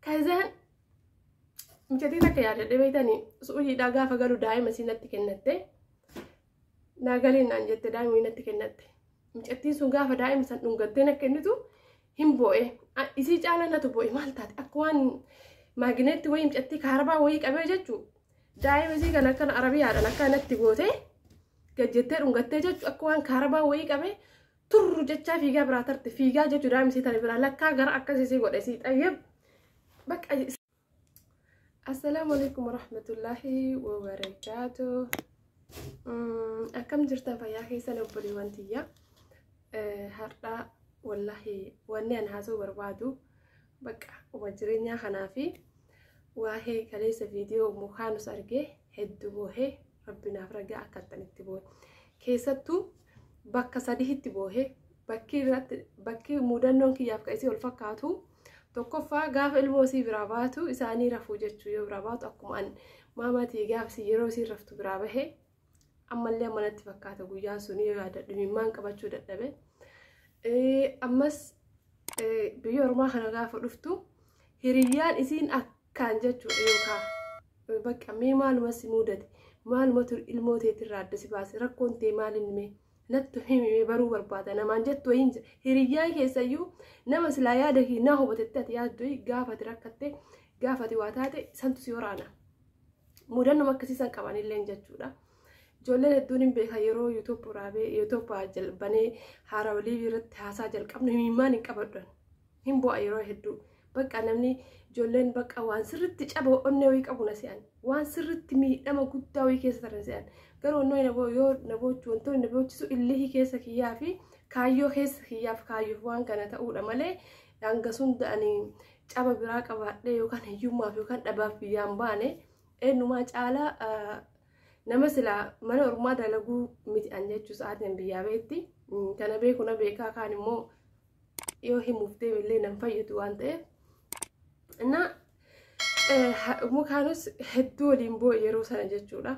كذا مشتي لك يا رد بيتني سؤالي دعاء فقالوا دائما سينتي كنتة ناقلين عن جت دائما ينتي كنتة مشتي سونغا فدائما سنونغتنا كنتو هم بوئه إيش على نتبوئه مالتات أكوان ماجنت وين مشتي كهرباء ويك أبي جتشو دائما زي كان عربي أنا كانت تقوته كجتة رونغتة جتشو أكوان كهرباء ويك أبي تر جتشا فيجا براترت فيجا جتشو دائما سيتاني برا لك كاغر أكاسي قد سيت أيب بك السلام عليكم ورحمة الله وبركاته. أكم جرتا فياكي سنة بريوانتية هردا والله واني أنهازو بربادو بك ومجرينيا خنافي وهي كليس فيديو مخانو سارجي هدوه ربنا فرجع أكتن التبوه كيستو بك صديه التبوه بكي مودنون كي يبقى يسي والفكاتو tokkoffaa gaafa ilmoosii biraa baatu isaanii rafuu jechuu yoo biraa baatu akkuma an maamatii gaafsi yeroo sii raftu biraa bahe ammallee manatti fakkaata guyyaan sun yoo yaadadhu mimmaan qabachuu dadhabe ammas biyya ormaa kana gaafa dhuftu hiriyyaan isiin akkaan jechuu yookaan bakka mee maaluma si mudate maaluma ilmooteetirraa adda si baase rakkoon tee maalin mee nattu himi baruu barbaada namaan jettu wayin hiriyyaan keessayyuu nama silaa yaada kiinaa hubatetti ati yaaddu gaafati rakkatte gaafati waa taate santu si waraana mudannoo akkasiisan qabanillee jechuudha. Ijoolleen hedduun hin beekan yeroo YouTube jalbanee haarawalii biratti haasaa jalqabnu himimmaan hin qabadhan hin bu'a yeroo hedduu bakka namni ijoolleen bakka waan sirritti caba onnee wayii qabu na se'an waan sirritti miidhama guddaa wayii keessa taran se'an garuu yoo naboochu wantoonni naboochisu illee keessa kiyyaa fi kaayyoo keessa kiyyaaf kaayyoof waan kana ta'uudha malee hanga sun da'anii caba biraa qabaadhee yookaan hiyyummaaf yookaan dhabaaf biyyaan baane eenyumaa caalaa nama silaa mana ormaa dalaguu miti an jechuu sa'aatiin biyyaa beetti kana beeku na beekaa kaan immoo yoo himuuf deemillee nan fayyadu waan ta'eef na mukaanus hedduu waliin boo'e yeroo sana jechuudha.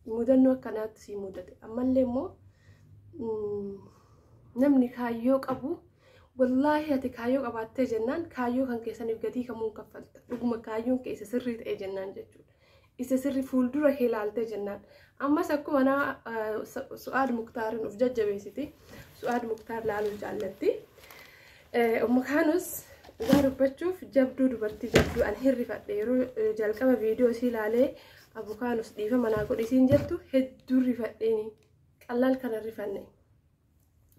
Mudannoo akkanaatti si mudate ammallee immoo namni kaayyoo qabu wallaahi ati kaayyoo qabaattee jennaan kaayyoo kan keessaniif gatii kamuun kaffalta dhuguma kaayyoon kee isa sirrii ta'e jennaan jechuudha. Isa sirrii fuuldura kee ilaaltee jennaan ammas akkuma na Su'aad Muktaarin of jajjabeessiti Su'aad Muktaar laaluu jaallatti mukaanus gaa dubbachuuf jabduu dubartii jabduu an hirrifadhe yeroo jalqaba viidiyoo si ilaalee abukaanus dhiifa manaa godhisiin jettu hedduu rifadheeni qallaal kana rifanne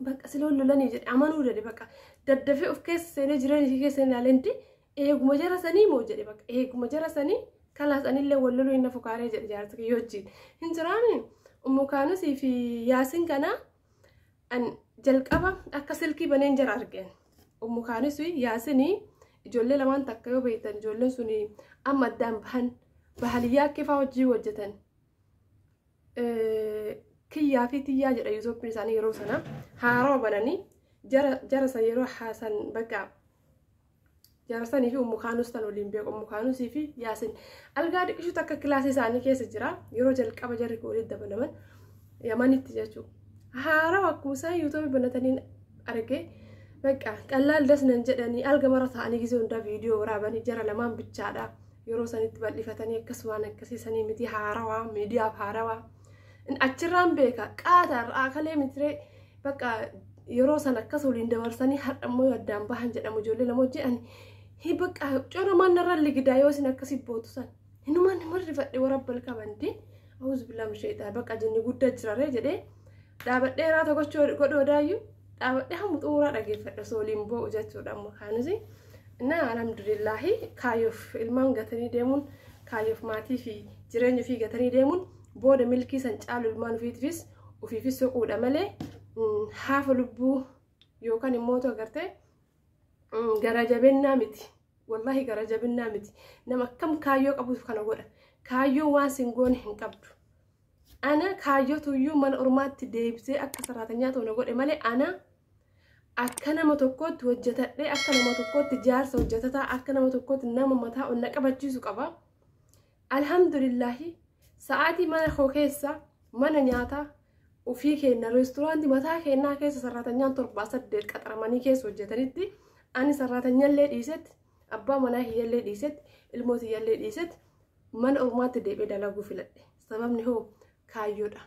bakka siloon lolanii jedhe amanuu jedhe bakka daddafee of keessa seenee jireenya ishee keessa ilaaleenti eeguma jara sanii moo jedhe bakka eeguma jara sanii kalaas anillee walloluu hin fukaaree jedhe jaarsa kiyyoo wajjin hin jiraani umukaanusii fi yaasin kana an jalqaba akka silkii baneen jara argeen umukaanusii yaasinii ijoollee lamaan takka yoo beektan ijoolleen suni amma addaan bahaliyyaa kifaa hojii hojjetan kiyyaa fi tiyyaa jedha yuutuubiin isaanii yeroo sana haarawa bananii jara san yeroo haasan bakka jara sanii fi umukaanus tan waliin beeku umukaanusii fi yaasin algaa dhiqishu takka kilaasii isaanii keessa jira yeroo jalqaba jarri waliin dabalaman yamanitti jechuudha haarawa akkuma isaan yuutuubii banataniin arge bakka qallaal dasnan jedhanii alga mara ta'anii gisee hundaa viidiyoo waraabanii jara lamaan bichaadha yeroo sanitti bal'ifatanii akkasumaan akkasiisanii miti haarawaa miidiyaaf haarawaa achirraan beeka qaatarraa kalee mitiree bakka yeroo san akkas waliin dabarsanii hadhammoo addaan bahan jedhamu ijoollee lama jedhani bakka cora mannarra ligidaa yoo isin akkasii bootu san hinumaan marri fadhee warabbal qabandi awuz billaam sheetaa bakka jinni guddaa jiraree jedhee dhaabadheeraa tokkochoo godhoodaayyuu dhaabadhee hamu xuuraa dhageeffadha sooliin boo'u jechuudha amma kaanusi na alhamdulillahi kaayyoof ilmaan gatanii deemuun kaayyoof maatii fi jireenya fi gatanii deemuun booda milkii san caalu ilmaan ofiifis soquudha malee haafa lubbuu yookaan immoo agartee gara jabennaa miti wallahi gara jabennaa miti nama akkam kaayyoo qabuuf kana godha kaayyoo waan singoon hin qabdu ana kaayyootuyyuu mana ormaatti deebisee akka saraatanyaa ta'u na godhe malee ana akka nama tokkootti hojjetadhee akka nama tokkootti jaarsa hojjetataa akka nama tokkootti nama mataa onna qabachiisu qaba alhamdulillahi sa'aatii mana koo keessa mana nyaataa ofii keenya reesturaantii mataa keenyaa keessa sarratanyaan 7-8 qaxaramanii keessa hojjetanitti ani sarratanyallee dhiisetti abbaa manaa hiyyallee dhiisetti ilmoota hiyyallee dhiisetti mana ormaatti deebi'ee dalaguu filadhe. Sababni hoo kaayyoodha.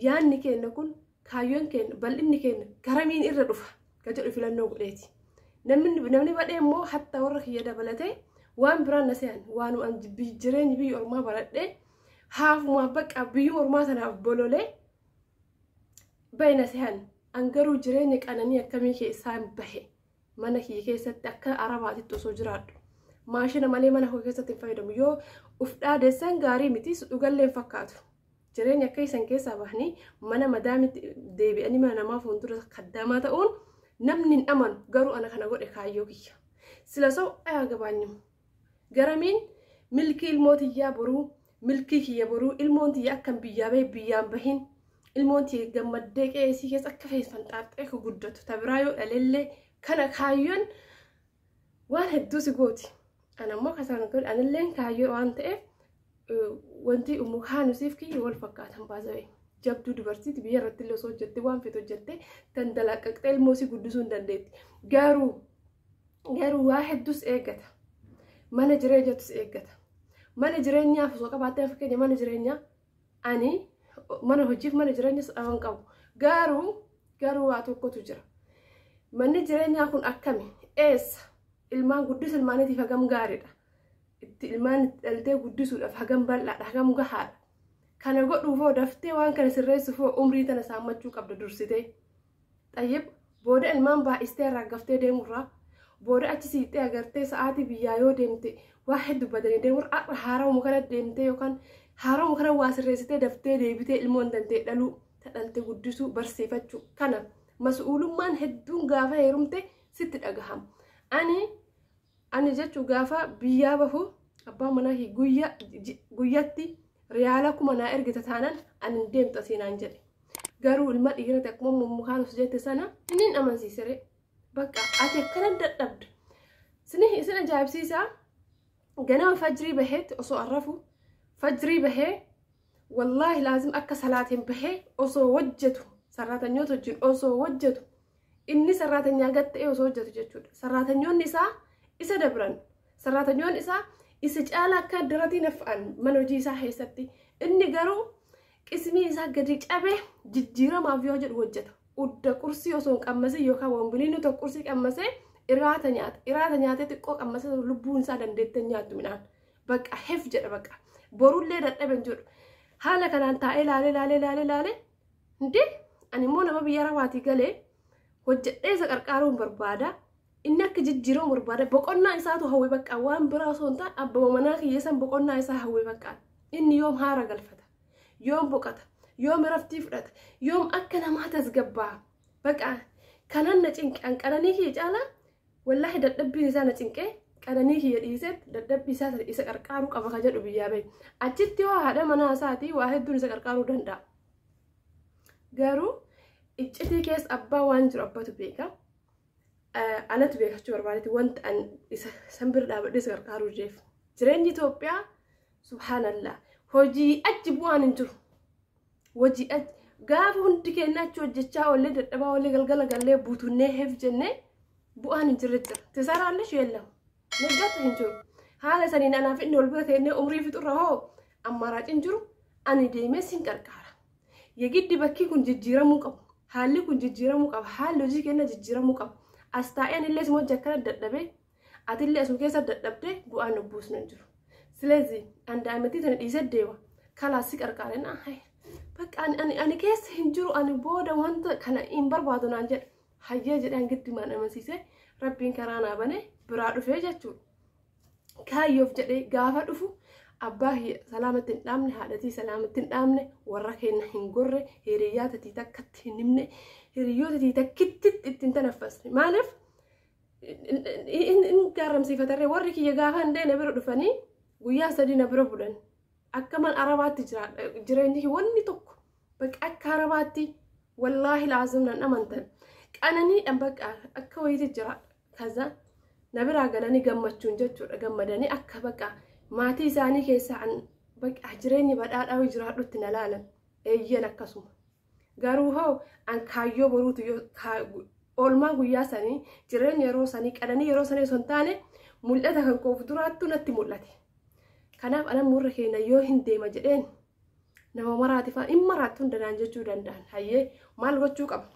Yaanni keenya kun kaayyoon keenya bal'inni keenya garamiin irra dhufa ka jedhu filannoo godheeti. Namni badhee immoo hatta warra kiyya dabalatee waan biraan na se'an waan an jireenyi biyya ormaa baradhee haafuma bakka biyya ormaa sanaaf bololee bayna se'an an garuu jireenya qananii akkamii keessaan bahe mana kiyya keessatti akka arabaatitti osoo jiraadhu maashina malee mana koo keessatti hin fayyadamu yoo uf dhaadeessan gaarii miti dhugallee hin fakkaatu. Jireenya akka isan keessaa bahanii mana madaamitti deebi'anii mana namaa fuuldura kaddamaa ta'uun namni hin amanu garuu ana kana godhe kaayyoo kiyya. Sila soo ayaa gabaanyu garamiin milkii ilmootiyyaa boruu milkii kiyya boruu ilmoon tiyya akkan biyyaa bahe biyyaan bahin ilmoon tiyya gammaddee qe'eesii keessa akka feesfan xaaxxee ku guddatu tabiraa yoo dhalellee kana kaayyoon waan hedduu si gooti. Anammoo kasaan godhe anilleen kaayyoo waan ta'eef wanti umuhaanusiif kiyya wal fakkaatan baasa'e. Jabduu dubartiiti biyya irratti illee osoo hojjette waan feetu hojjette tan dalaqqaqxee ilmoosii guddisuu hin dandeetti. Garuu waa hedduus eeggata. Mana jireenyatus eeggata. Mana jireenyaaf osoo qabaattee fakkeenya mana jireenyaa ani mana hojiif mana jireenyaas dhaban qabu. Garuu waa tokkotu jira. Manni jireenyaa kun akkami? Eessa? Ilmaan guddisa ilmaaniitiif hagam gaariidha. Itti ilmaan dhaltee guddisuudhaaf hagam bal'aadha, hagam gahaadha. Kana godhuufoo daftee waan kana sirreessuufoo umrii tana saammachuu qabda dursitee. Xayyib booda ilmaan baay'istee raggaftee deemurraa booda achi siixee agartee sa'aatii biyyaa yoo deemte waa hedduu badanii deemur haaramu kana deemtee yookaan haaramu kana waa sirreessitee daftee deebitee ilmoon dantee dhaluu dhalte guddisuu barsiifachuu kana mas'uulummaan hedduun gaafa heerumte sitti dhagahama. Ani jechuu gaafa biyyaa bahu abbaan manaa guyyatti riyaala kuma naa ergita taanan ani deemta siinaan jedhe. Garuu ilma dhiirati akkuma mummukaan osoo jette sana inni amansiisere. Bakka ati akkana dadhabda. Isin ajaa'ibsiisaa ganama fajrii baheetti osoo arrafu fajrii bahee wallaahi laazim akka salaatiin bahee osoo hojjetu sarraatanyoota wajjin osoo hojjetu inni sarraatanyaa gad ta'ee osoo hojjetu jechuudha. Sarraatanyoonni isaa isa dabran sarraatanyoonni isaa isa caala akka daratiin hafan mana hojii isaa keessatti inni garuu qismii isaa gadi cabee jijjiiramaaf yoo jedhu hojjeta. Udda qursii osoo hin qammasee yookaan wambiliin tokko qursii qammasee iraata nyaatee xiqqoo qammasee lubbuun isaa dandeettee nyaattu midhaan bakka hef jedha bakka borullee dadhaben jedhu haala kanaan taa'ee laalee hundee ani immoo nama biyya Arabaatii galee hojjedhee isa qarqaaruun barbaada. Inni akka jijjiiramu barbaada boqonnaa isaatu hawwee bakka waan biraa osoo hin taane abbaa manaa kiyyeessan boqonnaa isaa hawwee bakka inni yoom haara galfata yoom boqata yoom raftii fudhata yoom akka namaa tasgabbaa bakka kanan na cinqan qananii kiyya caalaa wallaahi dadhabbiin isaa na cinqee qananii kiyya dhiiseet dadhabbii isaa isa qarqaaruu qaba ka jedhu biyyaa bahe achitti yoo haadha manaa isaatii waa hedduun isa qarqaaruu danda'a. Garuu iccitii keessa abbaa waan jiru abbatu beeka. Anatu beekachuu barbaadetti wanta an isa sanbira dhaabadhee isa qarqaaruu jeef. Jireenyi Itoophiyaa subhaanallah hojii achi bu'aan hin jiru. Hojii achi gaafa hundi keenya achi hojjechaa oollee dadhabaa oollee galgala gallee buutunnee heef jennee bu'aan hin jirre jira. Tisaraallee sheellamu. Naggaata hin jiru. Haala saniin anaaf inni ol bira ta'ee umrii fixurra hoo ammaraaci hin jiru ani deemee sin qarqaara. Yegiddi bakki kun jijjiiramuu qabu. Haalli kun jijjiiramuu qaba. Haalli hojii keenya jijjiiramuu qaba. Astaa'een illee si hojii akkana dadhabee atillee asuma keessa dadhabdee bu'aan obbuusnu hin jiru. Silezi andaametii tana dhiisee deema. Kalaasii qarqaareen bakka ani keessa hin jiru ani booda wanta kana hin barbaadu naan jedhe hayyee jedhaan giddumaan amansiisee rabbiin karaa naa banee biraa dhufee jechuudha. Kaayyoof jedhee gaafa dhufu abbaa salaamatti hin dhaabne haadhatii salaamatti hin dhaabne warra keenya hin gorre hiriyyaa tatii takkatti hin himne hiriyyoota tatii takkitti ittiin tanaffasne maaliif in gaaramsiifatarree warri kiyya gaafa hin deene bira dhufanii guyyaa sadii na bira bulan akka man arabaatti jireenyi wanni tokko bakka akka arabaatti wallaahi laazim nan amantan qananiidhaan bakka akka wayiiti jira kaza na biraa galanii gammachuun jechuudha gammadanii akka bakka maatii isaanii keessaa bakka jireenyi badhaadhaa jiraadhutti na laalan eeyyan akkasuma garuu hoo an kaayyoo boruutu oolmaa guyyaa sanii jireenya yeroo sanii qananii yeroo sanii osoo hin taane mul'ata kan koof duraattu natti mul'ate. Kanaaf ana murra keenya yoo hin deema jedheen nama maraatiif hin maraattu danaan jechuu danda'an. Hayyee maal gochuu qaba?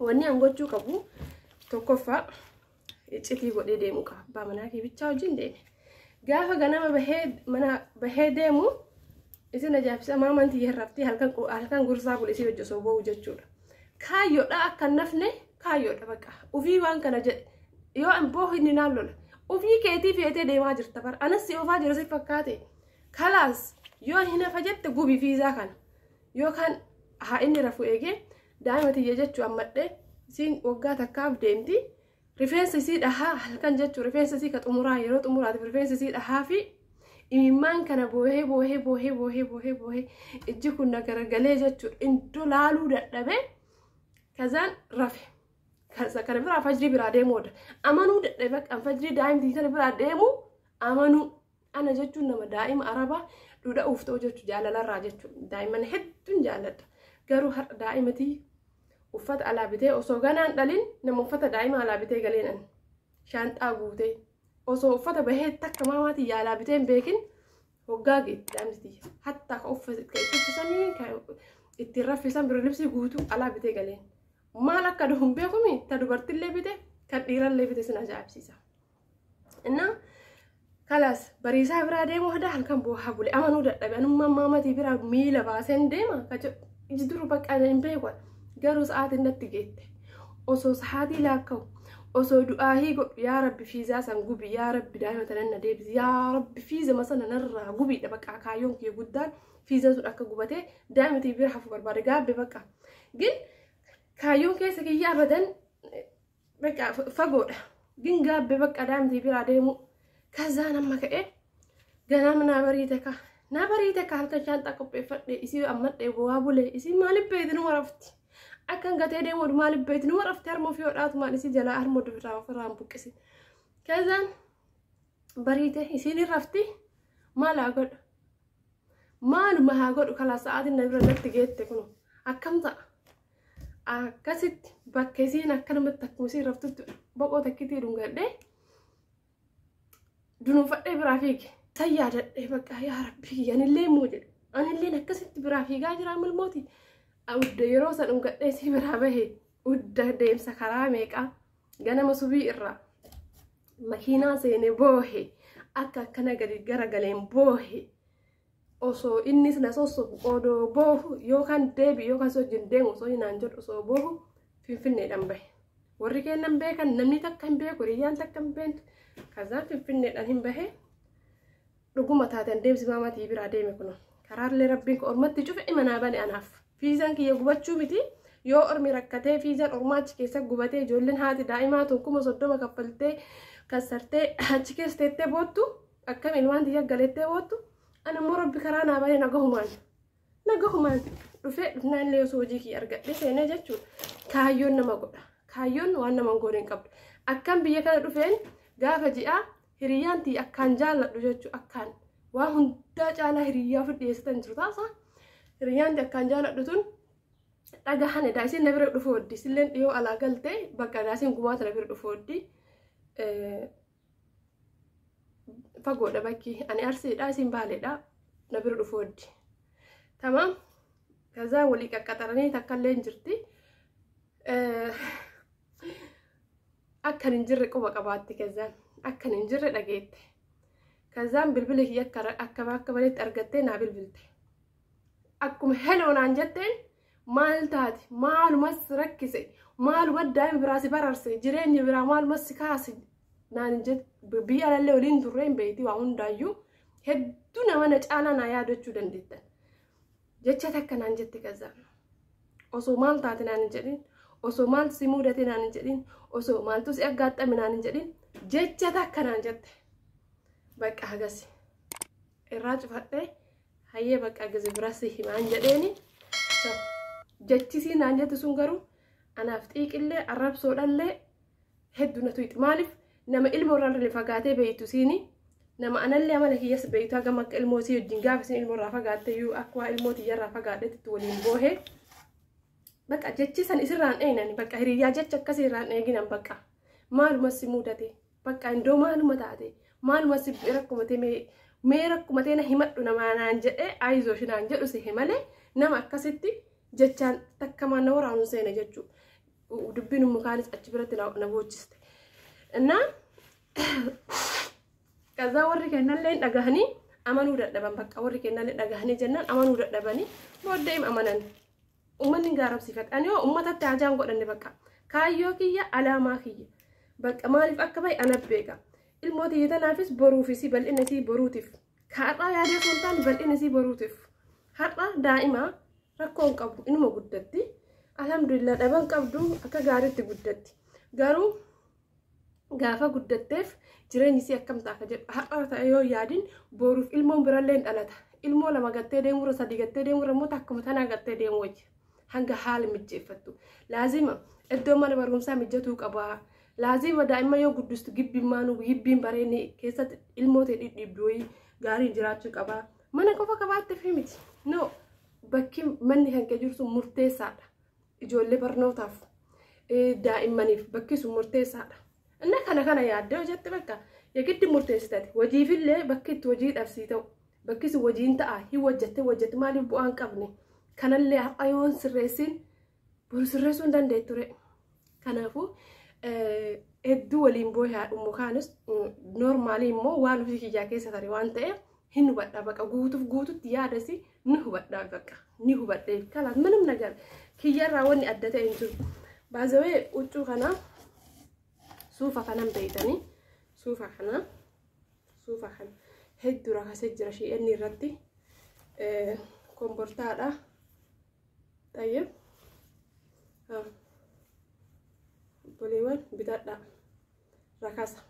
Wanni an gochuu qabu tokkoffaa iccitii godhee deemu qaba. Abbaa manaa kee bichaa wajjin deeme. Gaafa ganama bahee deemu isin ajaa'ibsa maamantii yerraftii halkan gursaa bulisii hojjesoo ba'u jechuudha. Kaayyoodha akka nafne kaayyoodha baqa. Ufii waan kana jedhe yoo an boo inni naan lola. Ufii keetii feetee deemaa jirta bara. Anas si ofaa jira si fakkaate. Kalaas yoo hin hafa jette gubii fiizaa kana. Yookaan haa inni rafu eegee daa'ima tiyya jechuu ammadhee isiin waggaa takkaaf deemti. Rifeensa isii dhahaa halkan jechuu rifeensa isii ka xumuraa yeroo xumuraatiif rifeensa isii dhahaa fi imimmaan kana boohee ijji kun nagaragalee jechuudha. Iddoo laaluu dadhabee kazaan rafe. Kana biraa fajrii biraa deemuudha. Amanuu dadhabee kan fajrii daa'imtii kana biraa deemu amanuu. Ana jechuun nama daa'ima arabaa duudha uftoo jechuu jaalalarraa jechuudha. Daa'iman hedduun jaaladha. Garuu har'a daa'imatii uffata alaa bitee osoo ganaan dhalin nama uffata daa'ima alaa bitee galeenan shaanxaa guutee osoo uffata bahee takka maamaatii yaalaa bitee hin beekin hoggaa geetti daa'imti hatta ka uffisanii ittiin raffisan bira libsii guutuu alaa bitee galeen maal akka du'u hin beekumi ta dubartillee bite kan dhiirallee bite sin ajaa'ibsiisa. Innaa kalaas bariisaa biraa deemuu hadaa halkan boohaa bule amanuu dadhabe anummaan maamatii biraa miila baaseen deema iji duru bakka hin beeku. Garuu sa'aatiin natti geette osoo sa'aatii laakka'u osoo du'aahii godhu yaa rabbi fiizaa san gubi yaa rabbi daa'ima tanan na deebisi yaa rabbi fiiza masana narraa gubiidha bakka kaayyoon kee guddaan fiizaan sun akka gubatee daa'imtii bira hafu barbaade gaabbe bakka gin kaayyoon keessa kiyyaa abadan bakka fagoodha gin gaabbe bakka daa'imtii biraa deemu kazaan amma ka'e ganama naa bariite ka halkan shaanxaa qopheeffadhe isii ammadhee bu'aa bulee isii maaliif beekti nu warafti. Akan gatee deemu maaliif beekti nu warafti harmoo fi hodhaatu maal isii jalaa harmoo dubirraa ofirraan buqqisi. Kazaan bariite isiin rafti maal haa godhu? Maaluma haa godhu kalaa sa'aatiin na bira natti geette kun akkam ta'a? Akkasitti bakka isiin akkanumatti akkuma isiin raftutti boqoo takkitii dhungadhee dunuunfadhee biraa fiige. San yaadadhee bakka yaa rabbi anillee immoo jedhe anilleen akkasitti biraa fiigaa jira milmooti. Udda yeroo san dhungadhee si biraa bahe udda deemsa karaa meeqaa ganama subii irraa makiinaa seenee boohe akka akkana gadi garagaleen boohe osoo innis na sossobu odoo boohu yookaan deebi yookaan sojjin deemu osoo hinaan jedhu osoo boohu finfinneedhaan bahe. Warri kennan beekan namni takka hin beeku hiriyyaan takka hin beektu kazaan finfinneedhaan hin bahe dhuguma taateen deemsi maamatii biraa deeme kuno karaallee rabbiin ormatti cufe imanaa bane anaaf. Fiizaan kiyya gubachuu miti yoo ormi rakkatee fiizaan ormaachi keessa gubatee ijoolleen haati daa'imaa tokkuma 30 kaffaltee kassartee achi keessa teettee boottu akkam ilmaan tiyya galeettee boottu ana immoo rabbi karaa naa balee nagahumaan dhufee dhufnaallee osoo hojii kiyya argadhee seenee jechuudha. Kaayyoon nama godha. Kaayyoon waan nama hin goone hin qabdu. Akkam biyya kana dhufeen gaafa ji'aa hiriyyaan tiyya akkaan jaalladhu jechuudha akkaan waan hundaa caalaa hiriyyaa ofi dhiyeessatan jiru taasisaa. Hiriyyaan akkaan jaalladhu tun dhagahan daasiin na bira dhufu hoddi silleen dhiyoo alaa galtee bakka daasiin gumaata na bira dhufu hoddi fagoodha bakki ani arsiidha isin baaleedha na bira dhufu hoddi. Tamam kazaa walii qaqqaxaranii takkallee hin jirti. Akkan hin jirre quba qabaatti kazaan akkan hin jirre dhageette. Kazaan bilbila kiyya akka baleetti argattee naa bilbilte. Akkuma heloonaan jetteen maal taati maalumas rakkise maalumas daa'ima biraa si bararse jireenya biraa maalumas si kaase naan jedhe biyya alallee waliin turre hin beekti waa hundaayyuu hedduu nama na caalaa naa yaadachuu dandeettan jecha takka naan jette kazaan osoo maal taate naan hin jedhin osoo maaltu si mudate naan hin jedhin osoo maaltu si aggaaxame naan hin jedhin jecha takka naan jette bakka hagasi irraa cufadhee. Hayyee bakka gazi birasi himaan jedheeni jechisi naan jette sun garuu anaaf xiiqillee arrabsoodhallee hedduu na tuyxi maaliif nama ilmoo irraa fagaatee beeytu siini nama anallee amala kiyyas beeytu hagam akka ilmoo sii wajjin gaafa isin ilmoo irraa fagaatte iyyuu akka waa ilmoo tiyya irraa fagaadhetti waliin boohee bakka jechisan isirraan eenani bakka hiriyyaa jecha akkasii irraan eeginan bakka maalumas si mudate bakka indoo maaluma taate maaluma sibbi rakkumatee mee rakkumatee na himadhu namaa naan jedhee aayizoo shinaan jedhu si himalee nama akkasitti jechaan takka mana waraanu seena jechuudha. Dubbiin mukaanis achi biratti na bochiste. Innaa kaza warri kennallee dhagahanii amanuu dadhaban bakka warri kennallee dhagahanii jennaan amanuu dadhabanii booddee amanan. Uummanni gaarabsiifate ani yoo uummatatti hajaan godhanne bakka kaayyoo kiyya alaamaa kiyya bakka maaliif akka bahe ana beeka. Ilmooti yitanaafis boruufis bal'inni isii boruutiif kaadhaa yaadee suntaan bal'inni isii boruutiif har'a daa'ima rakkoon qabu inuma guddatti. Alhamdulillah dhaban qabdu akka gaariitti guddatti. Garuu gaafa guddatteef jireenyi isii akkam ta'a jedhu har'a ta'e yoo yaadin boruuf ilmoon birallee dhalata. Ilmoo lama gattee deemura sadii gattee deemura immoo akkuma tanaa gattee deemu wajji hanga haala mijjeeffattu. Laazima iddoo mana barumsaa mijatuu qaba. Laazima daa'ima yoo guddistu gibbiin bareedni keessatti ilmoota dhidhiibduu gaarii jiraachuu qaba. Mana qofa qabaatteef miti. No bakki manni kan kee jirtu murteessaadha. Ijoollee barnootaaf daa'immaniif bakki sun murteessaadha. Inni kana yaaddee hojjette bakka yegiddi murteessitati. Hojiifillee bakki itti hojii dhabsii ta'u bakki sun hojiin ta'a hin hojjette maaliif bu'aan qabne kanallee har'a yoo sirreessin boru sirreessuu hin dandeettu ture. Kanaafuu hedduu waliin booyaa dhummu kaanis noormaalii immoo waan ofii kiyyaa keessa tare waan ta'eef hin hubadha bakka guututti yaadasi ni hubadha bakka ni hubadhe kalaas manum nagar kiyyarraa wanni adda ta'e hin jiru. Baazawee huccuu kana suufa kanan beeytanii suufa kana hedduu rakasee jira shi'enni irratti kombortaadha tayyib boleewwan bitadha rakasa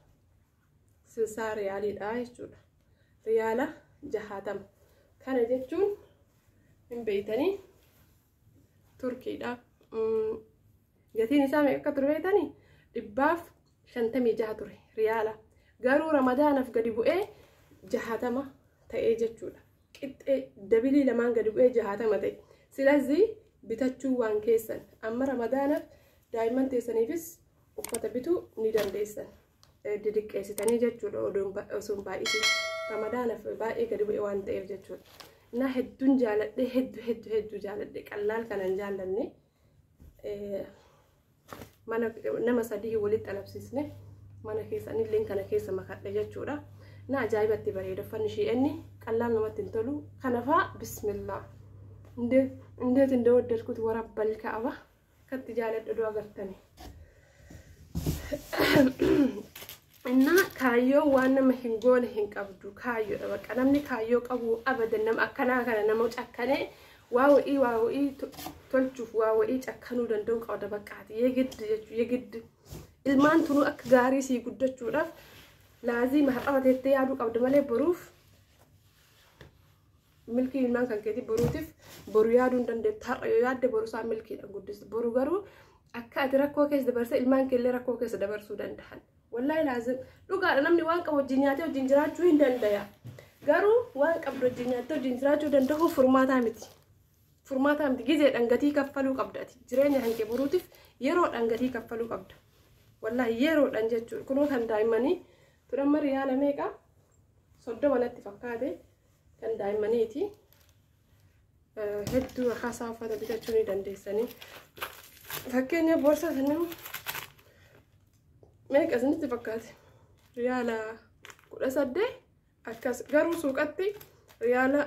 silsaa riyaaliidha jechuudha. Riyaala 60 kana jechuun hin beeytanii Turkiidha. Gatiin isaa meeqa ture beeytanii 156 ture riyaala. Garuu ramadaanaaf gadi bu'ee 60 ta'ee jechuudha. Qixxee dabilii lamaan gadi bu'ee 60 ta'e. Silazii bitachuu waan keessan amma ramadaanaaf daa'imman teessaniifis uffata bituu ni dandeessan. Didiqqeessitanii jechuudha osoo baay'isii ramadaanaaf baay'ee gadi bu'ee waan ta'eef jechuudha. Na hedduun jaaladhe hedduu jaaladhe qallaal kanan jaallanne mana nama sadii walitti alabsisne mana keessanillee kana keessa makadhe jechuudha. Na ajaa'ibatti bareeda uffanni shi'enni qallaal namatti hin tolu. Kanafaa bismillah እንዴት እንደወደድኩት ወራበል ከአባ ከትጃለድ ዶ አገርተኒ እና ካዮ ዋና መህንጎን ህንቀብዱ ካዮ በቃ ነምኒ ካዮ ቀቡ አበደንም አከና ከነ ነመው ጨከኔ ዋውኢ ቶልቹፍ ዋውኢ ጨከኑ ደንዶን ቀወደ በቃት የግድ ilmaantunu akka gaarii si guddachuudhaaf laazima har'atettee yaaduu qabdu malee boruuf milkii ilmaan kan keetii boruutiif boru yaaduu hin dandeettu. Har'a yoo yaadde boru isaa milkiidhaan guddistu. Boru garuu akka ati rakkoo keessa dabarse ilmaan keellee rakkoo keessa dabarsuu danda'an. Wallaahi laazim dhugaadha namni waan qabu wajjin nyaatee wajjin jiraachuu hin danda'a. Garuu waan qabdu wajjin nyaatee wajjin jiraachuu danda'u furmaataa miti. Furmaataa miti gizeedhaan gatii kaffaluu qabda ati. Jireenya hankee boruutiif yeroodhaan gatii kaffaluu qabda. Wallahi yeroodhaan jechuudha. Kunoo kan daa'immanii turamma riyaala meeqa 30 natti fakkaate kan daa'immaniiti. Hedduu haasaa uffata bitachuu ni dandeessanii. Fakkeenya boorsaa sanuu meeqa isinitti fakkaate? Riyaala 18 akkas garuu suuqatti riyaala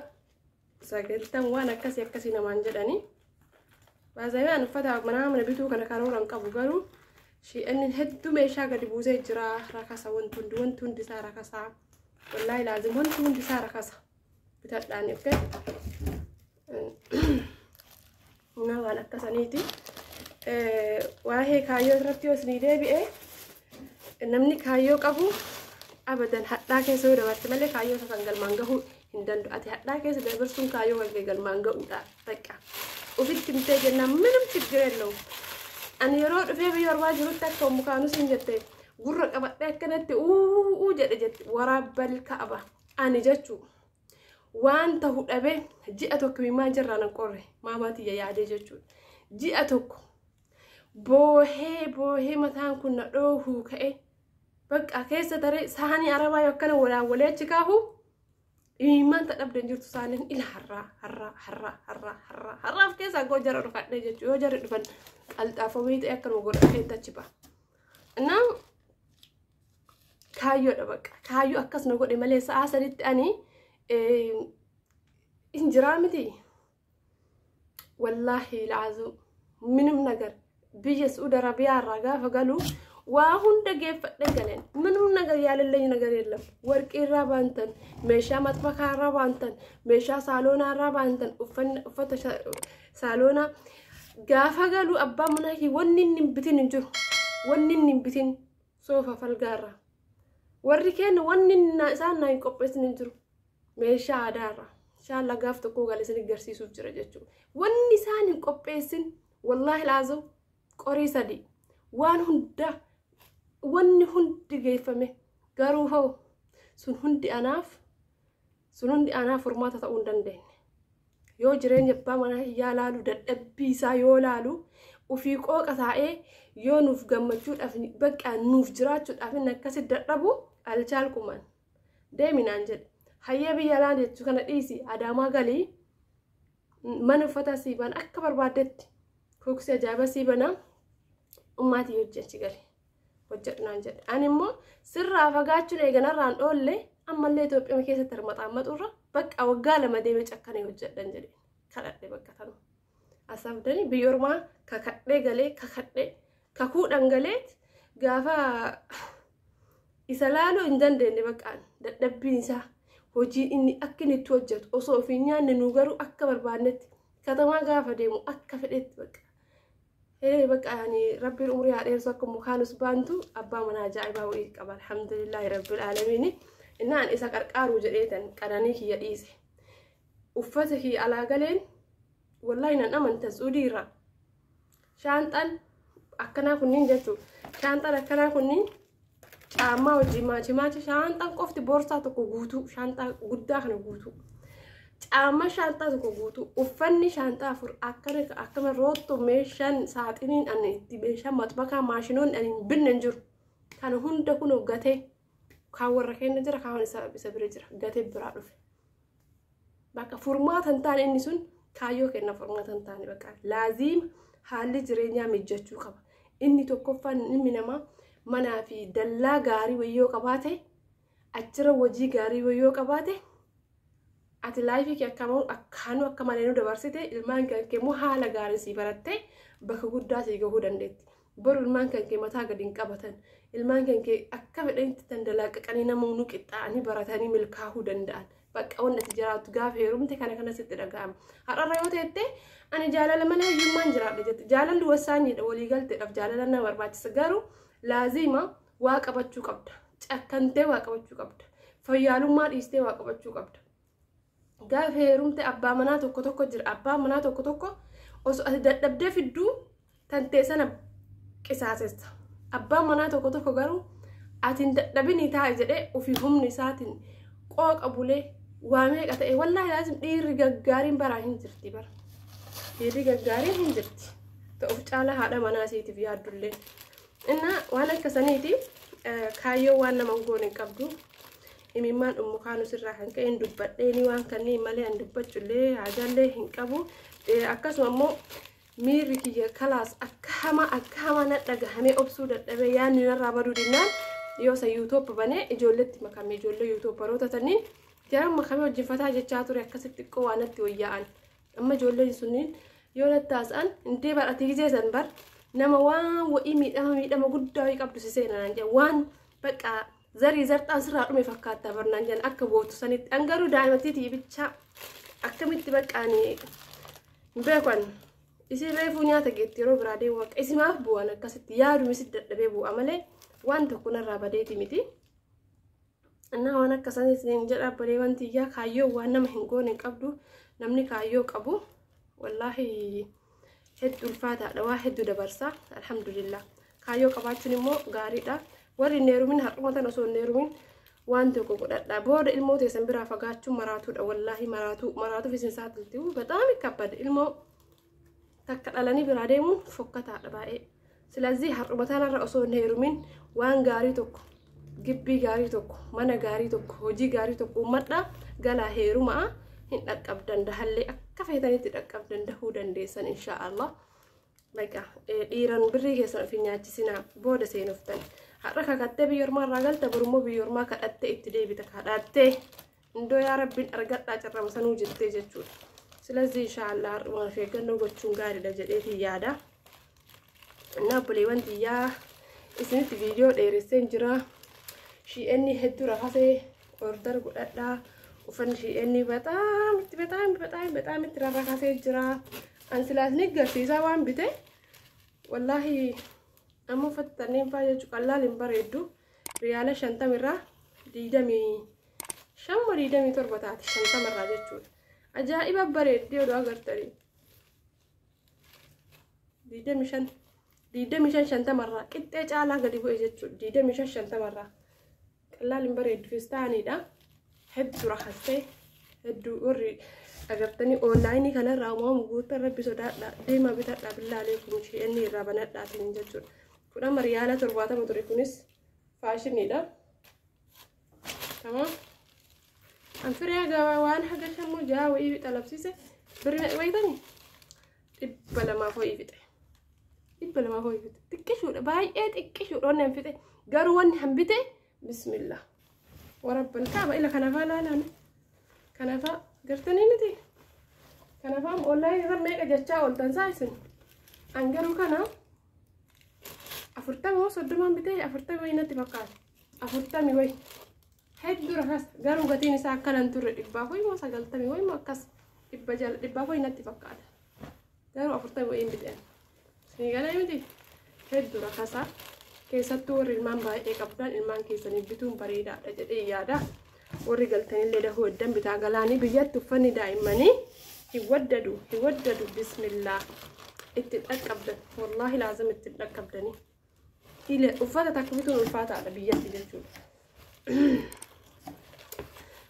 90 waan akkasii namaan jedhanii. Baazayaan uffata mana bituu kana karooran qabu garuu shi'enni hedduu meeshaa gadi buusee jira. Rakasa wanti hundi isaa rakasa. Wallaahi laazim wanti hundi isaa rakasa. Bitadhaan okay. Na waan akkasaniiti. Waa'ee kaayyoo irratti yoo isin deebi'ee namni kaayyoo qabu abadan hadhaa keessa yoo dabarte malee kaayyoo isa kan galmaan gahuu hin danda'u. Ati hadhaa keessa dabarsuun kaayyoo kan galmaan gahuudha. Bakka ofitti himtee jennaan minum ችግር የለውም. Ani yeroo dhufee biyya ormaa jirutti akka mukaanus hin jette gurra qabadhee akkanatti jedhe waraabbal ka'aba. Ani jechuu waan ta'u dhabe ji'a tokko himaan jirraan hin qorre maamaatiyya yaadee jechuudha. Ji'a tokko boohee mataan kun na dhoohuu ka'e بقى كيسة ترى سهاني عربا يوكنا ولا تشكاهو إيمان تقبل جرت سانين إلى حرا في كيسة جوجر رفعت نجت جوجر رفعت التافويت أكل وقول أنت تشبه نعم كايو دبك كايو أكس نقول إمالي سأسرت أني إنجرامتي والله العظيم منهم نجر بيجي سعود عربية الرجاء فقالوا وهون دقيف دقلين منهم نجر يالله نجر يلا ورك الرابانتن مشى مطبخ الرابانتن مشى صالون الرابانتن وفتش صالونا قافا قالوا أبا مناهي ونين بتين نجر ونين بتين سوفا فالقارة وركين ونين ناسان ينقبس نجر مشى عدارة إن شاء الله قافت كوغا لسنك جرسي سوف جرجتشو وني سان ينقبسن والله العظيم قريسة دي وان هندا وني هندي جيفمه قارو هو سن هندي أناف فرماتة تقول دندين يو جرين يبا منا يا لالو دبيسا يو لالو وفي قوق أثائي يو نوف جمجود أفني بقى نوف جراتشود أفني نكسر دربو الجال كمان ده من أنجد هيا بيالان يتشو كانت إيسي أداما قالي من فتا سيبان أكبر بعدت كوكسي جابا سيبانا أماتي يوجد قالي وجدنا نجد أنا مو سر فقاتشو ليغانا ران أولي أما اللي توب إما كيسة ترمطامات أورا بك أوقالا ما ديميج أكاني يوجد نجد كالات لي بكا تانو أصابدني بيورما كاكاتلي قالي كاكاتلي كاكود أنقاليت قافا إسالالو إندان ديني بكان دبينسا hojii inni akka inni hojjetu osoo fi nyaanne nu garuu akka barbaannetti katamaa gaafa deemu akka fedhetti bakka yani rabbiin umrii haa dheersu akka mukaanus baantu abbaa manaa ajaa'ibaa wa'ii qaba alhamdulillahi rabbil aalamiin innaan isa qarqaaru jedheetan qananii kiyya dhiise uffata kiyya alaa galeen wallahi nan amantan suudiirra shaanxaan akkanaa kunniin jechuu shaanxaan akkanaa kunniin caammaa wajjin maachi shaanxaan qofti boorsaa tokko guutuu shaanxaa guddaa kana guutuu caammaa shaanxaa tokko guutuu uffanni shaanxaa afur akkama rootto meeshaan saaxiniin ani itti meeshaan maxbakaa maashinoon ani binne jiru kana hunda kun gatee kaan warra keenya jira kaan isa bira jira gatee biraa dhufe bakka furmaatan taane inni sun kaayyoo kenna furmaatan taane bakka laaziim haalli jireenyaa mijjachuu qaba inni tokkoffaan ilmi namaa manaa fi dallaa gaarii wayyoo qabaate achira wajii gaarii wayyoo qabaate ati laayifii kee akkaanuu akka malee nu dabarsite ilmaan kee moo haala gaarii sii baratte bakka guddaa sii gahuu dandeetti boru ilmaan kee mataa gadi hin qabatan ilmaan kee akka fedhanitti dandalaaqaqanii nama nu qixxaa'anii baratanii milkaa'uu danda'an bakka wanta itti jiraatu gaafa heerumte kana sitti dhaga'ama har'arra yoo ta'ette ani jaalala malee hiyyummaan jiraadha jette jaalalli wasaaniidha waliigalteedhaaf jaalala nama barbaachisa garuu laazima waa qabachuu qabda cakkantee waa qabachuu qabda fayyaalummaa dhiistee waa qabachuu qabda gaafa heerumte abbaa manaa tokko jira abbaa manaa tokko osoo ati dadhabdee fidduu tantee sana qisaasessa abbaa manaa tokko garuu ati hin dadhabinii taa'e jedhee ofii humni isaatiin qooqa bulee waa meeqa ta'e wallaahi laazim dhiirri gaggaariin baraa hin jirti bara dhiirri gaggaariin hin jirti ta'uuf caala haadha manaa isiitiif yaaddullee إننا وأنا كسنيتي كايو وأنا منقول قبضو إميمان أم كانوا سراحن كأن دبّتني وأن كني مالي أن دبّت جلّي عجلة هنكبو أكاسو أمو ميركي خلاص أكهما نتلقى همي أبسود البيان نرى برودنا يوسا يوتيوب بني جولتي مكامي جولة يوتيوب بروتا تنين جرام مكامي وجفتها جتشاتو ركست قوانت ويان أما جولة سنين يولد تاسان انتي بر أتيجي زنبر nama waan wa'ii miidhama guddaa wayii qabdu siseenaan jedhan waan bakka zarii zarxaan sirraa dhume fakkaata barnaan jedhan akka bootu sanitti angaruu daa'imatiitii bichaa akkamitti baqqaanii hin beekan isin reefuu nyaata geetti yeroo biraa deemu bakka isimaaf bu'an akkasitti yaadu misit dadhabee bu'a malee waan tokko narraa badeeti miti innaa waan akkasaniitiin jedha badee wanti iyyaa kaayyoo waan nama hin goone qabdu namni kaayyoo qabu wallaahi hedduu ulfaataadha waa hedduu dabarsa alhamdulillah kaayyoo qabaachuun immoo gaariidha warri neerumin har'umatan osoo neerumin waan tokko godhadha booda ilmoo teessan biraa fagaachuun maraatuudha wallaahi maraatuuf isin saaxilti በጣም ይከበድ ilmoo takka dhalanii biraa deemuun fokkataadha baay'ee ስለዚህ har'umatan irra osoo neerumin waan gaarii tokko gibbii gaarii tokko mana gaarii tokko hojii gaarii tokko uummadha galaa heerumaa hin dhaqqabdan dahallee akka feetanitti dhaqqabdan dahuu dandeessan inshaallah. Baqa dhiiran birrii keessan fi nyaachisina booda seenuftan har'a kakattee biyyoormaa irraa galta borummoo biyyoormaa kadhattee itti deebita kadhattee indoo yaa rabbiin argadhaa carrama sanuu jettee jechuudha. Silazii inshaallah har'uma sheeggannoo gochuun gaariidha jedheetii yaada. Obboleewwan tiyyaa isinitti viidiyoo dheeresseen jira. Shi'eenni hedduu rafasee order godhadhaa. Uffanni shi'eenni bexaam itti rarrakasee jira. Ansilaasni garsiisaa waan bite wallahi amma uffatanneen faa jechuu qallaal hin bareeddu. Riyaala 50 irraa 27 taati 50 irraa jechuudha. Ajaa'iba bareeddi odoo agartanii 25 irraa qixxee caalaa gadi bu'e jechuudha. 25 irraa qallaal hin bareeddu fistaaniidha. Hedduu rakastee hedduu warri agartanii onlaayinii kanarraa uumamu guutuu rabbi sodaadha deemaa bitadhaa billaalee kun shi'eenni irraa banadhaatiin jechuudha. Fudhama riyaala 70 ture kunis faashiniidha. Tamam. Anfiree gabaa waan haga shammoo jaa wayii fixa labsiise birrii wayitanii 200 ho'ii fixe. 200 ho'ii fixe. Xiqqishuudha baay'ee xiqqishuudha wanni hin fixe garuu wanni hin bite bismillah. Warabbal kaaba ila kanafaa laalaan kanafaa gartanii miti kanafaa onlaayinii irra meeqa jechaa ooltan saayisin angaruu kana 40 bitee 40 wayinatti fakkaata 40 wayi hedduu rakas garuu gatiin isaa akkanan turre 100 moo 90 wayi moo akkas 100 wayinatti fakkaata garuu 40 wayin biteen sinigala miti hedduu rakasa keessattuu warri ilmaan baay'ee qabdan ilmaan keessanii bituun bareedaadha jedhee yaada. Warri galtanillee dahuu eddan bitaa galaanii biyyatti uffanni daa'immanii hin waddadu bismillah itti dhaqqabdan wallaahi laazim itti dhaqqabdanii ile uffata takka bituun ulfaataadha biyyatti jechuudha.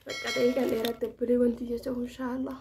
Bakka deeqan dheeratti obboleewwan tiyya ta'uu inshaallah.